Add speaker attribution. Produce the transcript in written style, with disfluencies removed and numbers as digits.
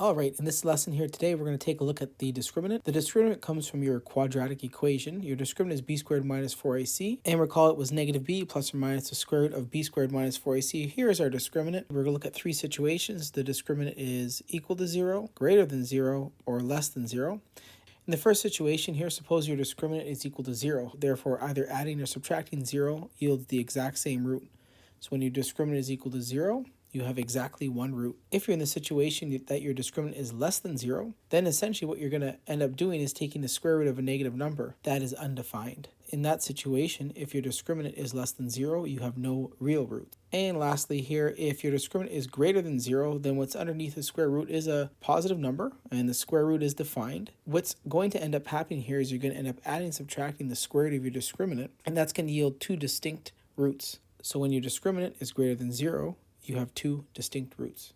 Speaker 1: All right, in this lesson here today, we're going to take a look at the discriminant. The discriminant comes from your quadratic equation. Your discriminant is b squared minus 4ac, and recall it was negative b plus or minus the square root of b squared minus 4ac. Here is our discriminant. We're going to look at three situations. The discriminant is equal to 0, greater than 0, or less than 0. In the first situation here, suppose your discriminant is equal to 0. Therefore, either adding or subtracting 0 yields the exact same root. So when your discriminant is equal to 0, you have exactly one root. If you're in the situation that your discriminant is less than 0, then essentially what you're going to end up doing is taking the square root of a negative number that is undefined. In that situation, if your discriminant is less than 0, you have no real root. And lastly here, if your discriminant is greater than 0, then what's underneath the square root is a positive number, and the square root is defined. What's going to end up happening here is you're going to end up adding and subtracting the square root of your discriminant, and that's going to yield two distinct roots. So when your discriminant is greater than 0, you have two distinct roots.